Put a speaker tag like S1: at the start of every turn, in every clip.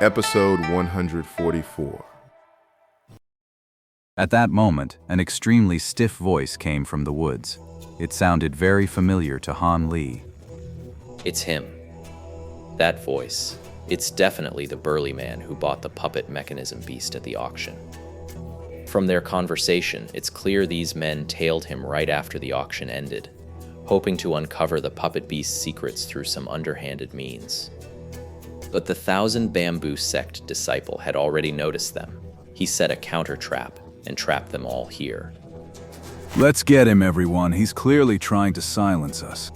S1: Episode 144.
S2: At that moment, an extremely stiff voice came from the woods. It sounded very familiar to Han Li.
S3: It's him. That voice. It's definitely the burly man who bought the puppet mechanism beast at the auction. From their conversation, it's clear these men tailed him right after the auction ended, hoping to uncover the puppet beast's secrets through some underhanded means. But the Thousand Bamboo Sect disciple had already noticed them. He set a counter trap and trapped them all here.
S2: Let's get him, everyone. He's clearly trying to silence us.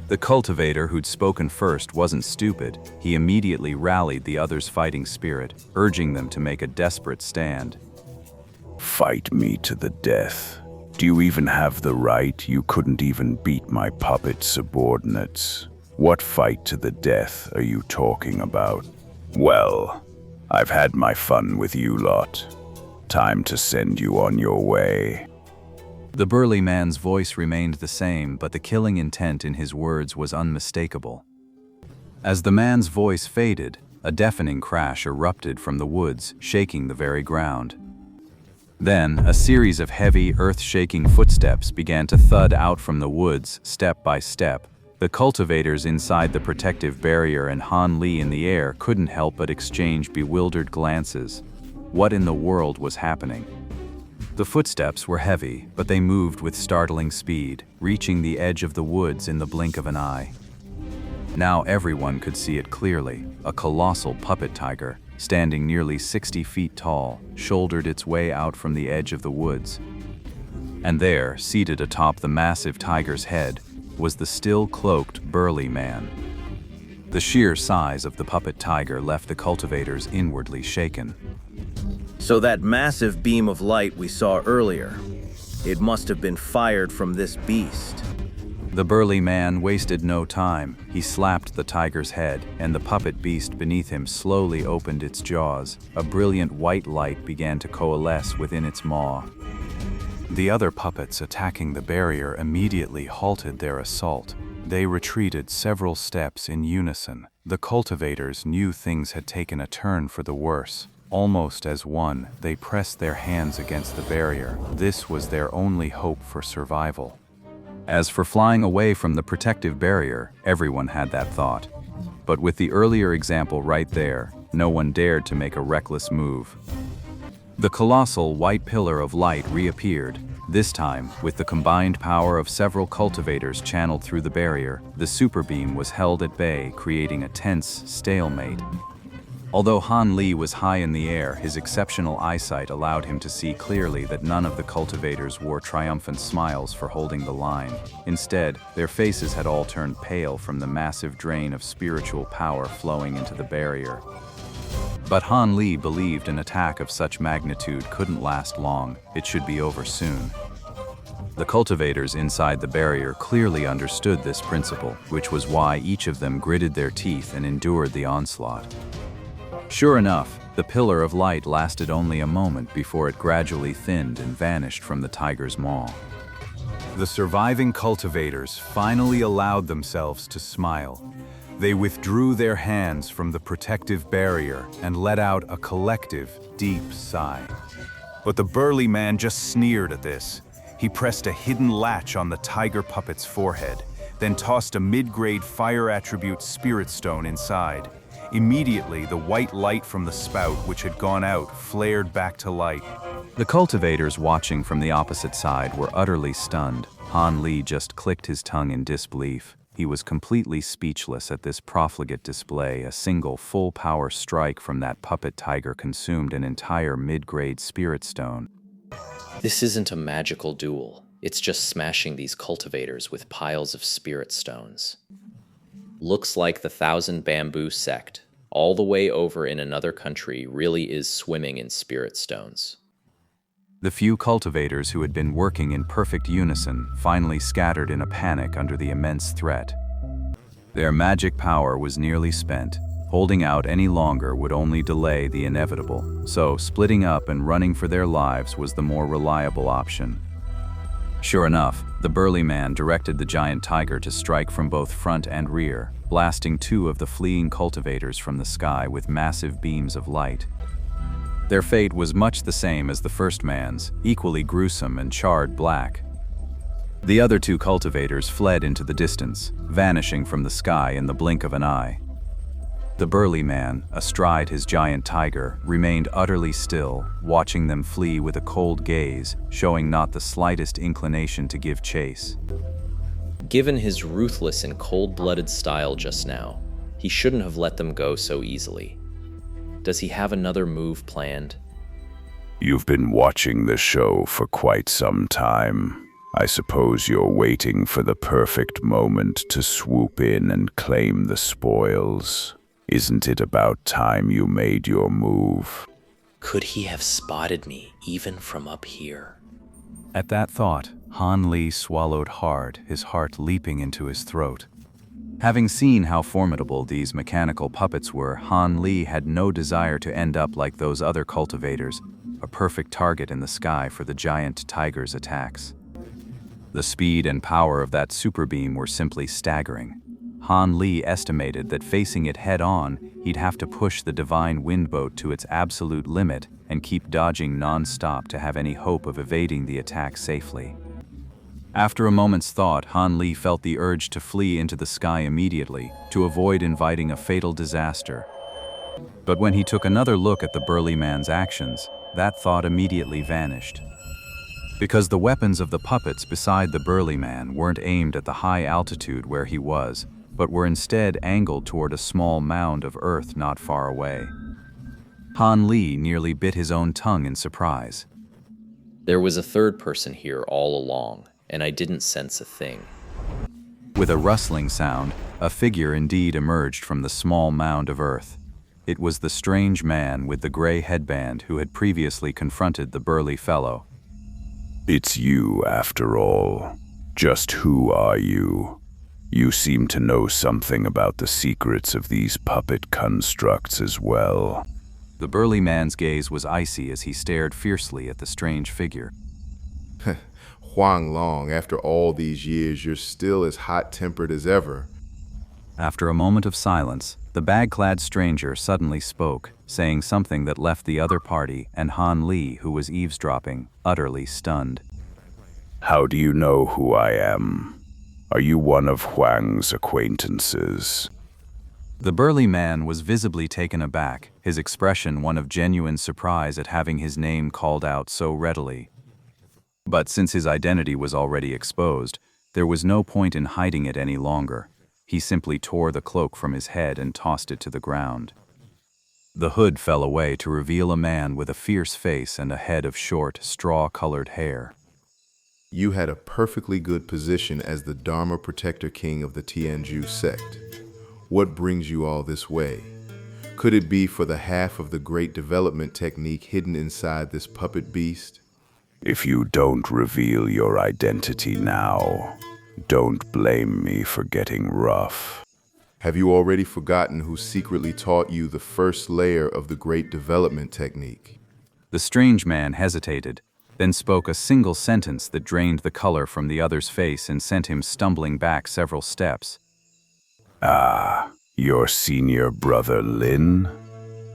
S2: The cultivator who'd spoken first wasn't stupid. He immediately rallied the others' fighting spirit, urging them to make a desperate stand.
S4: Fight me to the death. Do you even have the right? You couldn't even beat my puppet subordinates. What fight to the death are you talking about? Well, I've had my fun with you lot. Time to send you on your way.
S2: The burly man's voice remained the same, but the killing intent in his words was unmistakable. As the man's voice faded, a deafening crash erupted from the woods, shaking the very ground. Then, a series of heavy, earth-shaking footsteps began to thud out from the woods, step by step. The cultivators inside the protective barrier and Han Li in the air couldn't help but exchange bewildered glances. What in the world was happening? The footsteps were heavy, but they moved with startling speed, reaching the edge of the woods in the blink of an eye. Now everyone could see it clearly. A colossal puppet tiger, standing nearly 60 feet tall, shouldered its way out from the edge of the woods. And there, seated atop the massive tiger's head, was the still cloaked, burly man. The sheer size of the puppet tiger left the cultivators inwardly shaken.
S5: So that massive beam of light we saw earlier, it must have been fired from this beast.
S2: The burly man wasted no time. He slapped the tiger's head, and the puppet beast beneath him slowly opened its jaws. A brilliant white light began to coalesce within its maw. The other puppets attacking the barrier immediately halted their assault. They retreated several steps in unison. The cultivators knew things had taken a turn for the worse. Almost as one, they pressed their hands against the barrier. This was their only hope for survival. As for flying away from the protective barrier, everyone had that thought. But with the earlier example right there, no one dared to make a reckless move. The colossal white pillar of light reappeared. This time, with the combined power of several cultivators channeled through the barrier, the super beam was held at bay, creating a tense stalemate. Although Han Li was high in the air, his exceptional eyesight allowed him to see clearly that none of the cultivators wore triumphant smiles for holding the line. Instead, their faces had all turned pale from the massive drain of spiritual power flowing into the barrier. But Han Li believed an attack of such magnitude couldn't last long. It should be over soon. The cultivators inside the barrier clearly understood this principle, which was why each of them gritted their teeth and endured the onslaught. Sure enough, the pillar of light lasted only a moment before it gradually thinned and vanished from the tiger's maw. The surviving cultivators finally allowed themselves to smile. They withdrew their hands from the protective barrier and let out a collective, deep sigh. But the burly man just sneered at this. He pressed a hidden latch on the tiger puppet's forehead, then tossed a mid-grade fire attribute spirit stone inside. Immediately, the white light from the spout, which had gone out, flared back to light. The cultivators watching from the opposite side were utterly stunned. Han Li just clicked his tongue in disbelief. He was completely speechless at this profligate display. A single full-power strike from that puppet tiger consumed an entire mid-grade spirit stone.
S3: This isn't a magical duel. It's just smashing these cultivators with piles of spirit stones. Looks like the Thousand Bamboo Sect, all the way over in another country, really is swimming in spirit stones.
S2: The few cultivators who had been working in perfect unison finally scattered in a panic under the immense threat. Their magic power was nearly spent. Holding out any longer would only delay the inevitable, so splitting up and running for their lives was the more reliable option. Sure enough, the burly man directed the giant tiger to strike from both front and rear. blasting two of the fleeing cultivators from the sky with massive beams of light. Their fate was much the same as the first man's, equally gruesome and charred black. The other two cultivators fled into the distance, vanishing from the sky in the blink of an eye. The burly man, astride his giant tiger, remained utterly still, watching them flee with a cold gaze, showing not the slightest inclination to give chase.
S3: Given his ruthless and cold-blooded style just now, he shouldn't have let them go so easily. Does he have another move planned?
S4: You've been watching the show for quite some time. I suppose you're waiting for the perfect moment to swoop in and claim the spoils. Isn't it about time you made your move?
S3: Could he have spotted me even from up here?
S2: At that thought, Han Li swallowed hard, his heart leaping into his throat. Having seen how formidable these mechanical puppets were, Han Li had no desire to end up like those other cultivators, a perfect target in the sky for the giant tiger's attacks. The speed and power of that super beam were simply staggering. Han Li estimated that facing it head-on, he'd have to push the divine wind boat to its absolute limit and keep dodging non-stop to have any hope of evading the attack safely. After a moment's thought, Han Li felt the urge to flee into the sky immediately, to avoid inviting a fatal disaster. But when he took another look at the burly man's actions, that thought immediately vanished. Because the weapons of the puppets beside the burly man weren't aimed at the high altitude where he was, but were instead angled toward a small mound of earth not far away. Han Li nearly bit his own tongue in surprise.
S3: There was a third person here all along, and I didn't sense a thing.
S2: With a rustling sound, a figure indeed emerged from the small mound of earth. It was the strange man with the gray headband who had previously confronted the burly fellow.
S4: It's you, after all. Just who are you? You seem to know something about the secrets of these puppet constructs as well.
S2: The burly man's gaze was icy as he stared fiercely at the strange figure.
S1: Huang Long, after all these years, you're still as hot-tempered as ever.
S2: After a moment of silence, the bag-clad stranger suddenly spoke, saying something that left the other party and Han Li, who was eavesdropping, utterly stunned.
S4: How do you know who I am? Are you one of Huang's acquaintances?
S2: The burly man was visibly taken aback, his expression one of genuine surprise at having his name called out so readily. But since his identity was already exposed, there was no point in hiding it any longer. He simply tore the cloak from his head and tossed it to the ground. The hood fell away to reveal a man with a fierce face and a head of short, straw-colored hair.
S1: You had a perfectly good position as the Dharma Protector King of the Tianju sect. What brings you all this way? Could it be for the half of the great development technique hidden inside this puppet beast?
S4: If you don't reveal your identity now, don't blame me for getting rough.
S1: Have you already forgotten who secretly taught you the first layer of the great development technique?
S2: The strange man hesitated, then spoke a single sentence that drained the color from the other's face and sent him stumbling back several steps.
S4: Ah, your senior brother Lin?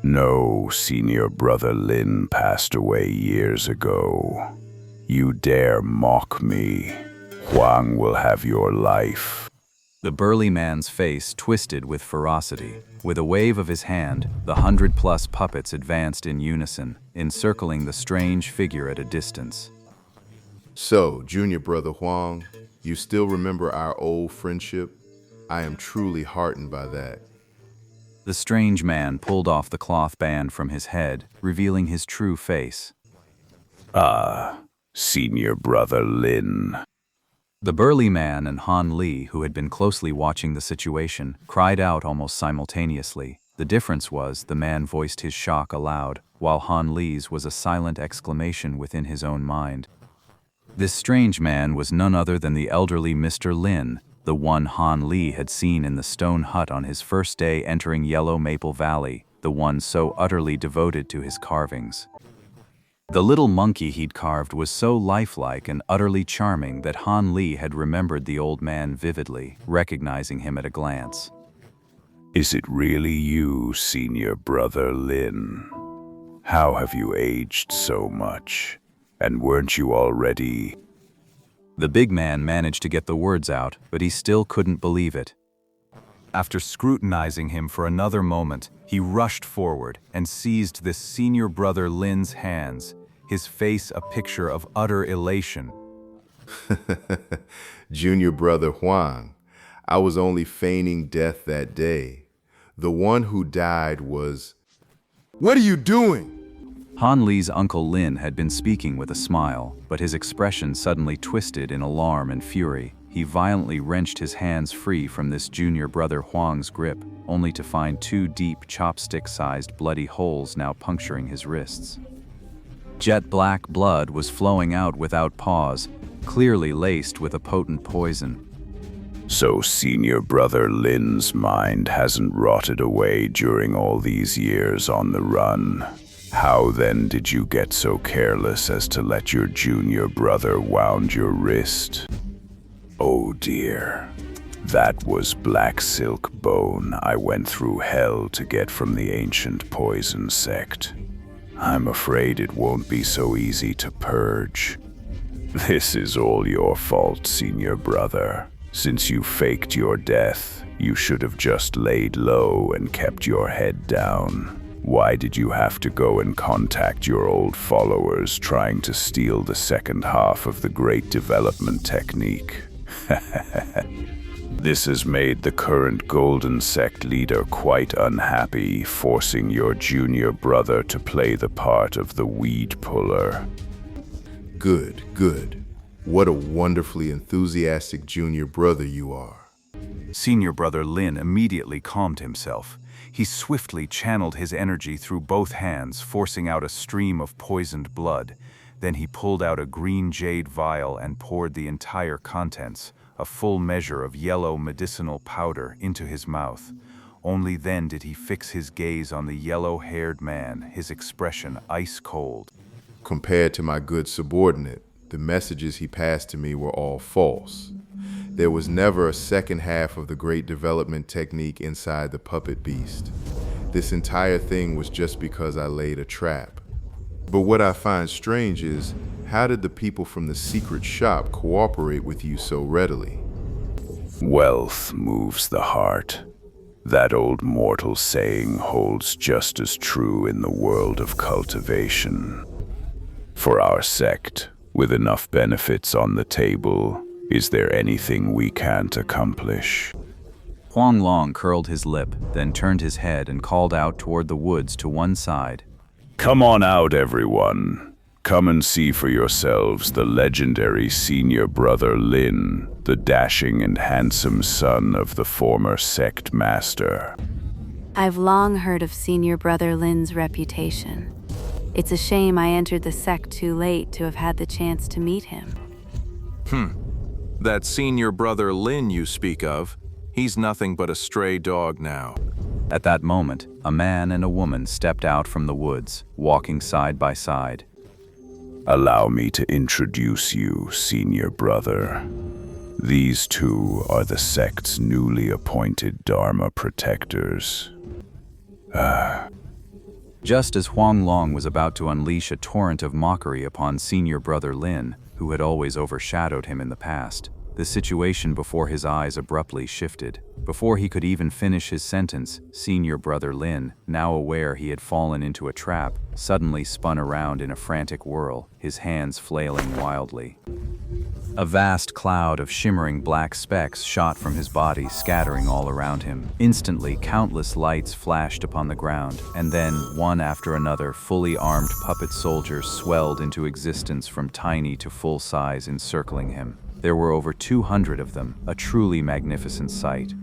S4: No, senior brother Lin passed away years ago. You dare mock me? Huang will have your life.
S2: The burly man's face twisted with ferocity. With a wave of his hand, the 100+ puppets advanced in unison, encircling the strange figure at a distance.
S1: So, junior brother Huang, you still remember our old friendship? I am truly heartened by that.
S2: The strange man pulled off the cloth band from his head, revealing his true face.
S4: Ah, senior brother Lin.
S2: The burly man and Han Li, who had been closely watching the situation, cried out almost simultaneously. The difference was the man voiced his shock aloud, while Han Li's was a silent exclamation within his own mind. This strange man was none other than the elderly Mr. Lin, the one Han Li had seen in the stone hut on his first day entering Yellow Maple Valley, the one so utterly devoted to his carvings. The little monkey he'd carved was so lifelike and utterly charming that Han Li had remembered the old man vividly, recognizing him at a glance.
S4: Is it really you, senior brother Lin? How have you aged so much? And weren't you already?
S2: The big man managed to get the words out, but he still couldn't believe it. After scrutinizing him for another moment, he rushed forward and seized this senior brother Lin's hands, his face a picture of utter elation.
S1: Junior brother Huang, I was only feigning death that day. The one who died was... What are you doing?
S2: Han Li's uncle Lin had been speaking with a smile, but his expression suddenly twisted in alarm and fury. He violently wrenched his hands free from this junior brother Huang's grip, only to find two deep, chopstick-sized bloody holes now puncturing his wrists. Jet black blood was flowing out without pause, clearly laced with a potent poison.
S4: So senior brother Lin's mind hasn't rotted away during all these years on the run. How then did you get so careless as to let your junior brother wound your wrist? Oh dear, that was black silk bone I went through hell to get from the ancient poison sect. I'm afraid it won't be so easy to purge. This is all your fault, senior brother. Since you faked your death, you should have just laid low and kept your head down. Why did you have to go and contact your old followers trying to steal the second half of the Great Development Technique? This has made the current Golden Sect leader quite unhappy, forcing your junior brother to play the part of the weed puller.
S1: Good, good. What a wonderfully enthusiastic junior brother you are.
S2: Senior brother Lin immediately calmed himself. He swiftly channeled his energy through both hands, forcing out a stream of poisoned blood. Then he pulled out a green jade vial and poured the entire contents, a full measure of yellow medicinal powder, into his mouth. Only then did he fix his gaze on the yellow-haired man, his expression ice cold.
S1: Compared to my good subordinate, the messages he passed to me were all false. There was never a second half of the Great Development Technique inside the puppet beast. This entire thing was just because I laid a trap. But what I find strange is, how did the people from the secret shop cooperate with you so readily?
S4: Wealth moves the heart. That old mortal saying holds just as true in the world of cultivation. For our sect, with enough benefits on the table, is there anything we can't accomplish?
S2: Huang Long curled his lip, then turned his head and called out toward the woods to one side.
S4: Come on out, everyone. Come and see for yourselves the legendary senior brother Lin, the dashing and handsome son of the former sect master.
S6: I've long heard of senior brother Lin's reputation. It's a shame I entered the sect too late to have had the chance to meet him.
S7: That senior brother Lin you speak of, he's nothing but a stray dog now.
S2: At that moment, a man and a woman stepped out from the woods, walking side by side.
S4: Allow me to introduce you, senior brother. These two are the sect's newly appointed Dharma protectors.
S2: Just as Huang Long was about to unleash a torrent of mockery upon senior brother Lin, who had always overshadowed him in the past, the situation before his eyes abruptly shifted. Before he could even finish his sentence, senior brother Lin, now aware he had fallen into a trap, suddenly spun around in a frantic whirl, his hands flailing wildly. A vast cloud of shimmering black specks shot from his body, scattering all around him. Instantly, countless lights flashed upon the ground, and then, one after another, fully armed puppet soldiers swelled into existence from tiny to full size, encircling him. There were over 200 of them, a truly magnificent sight.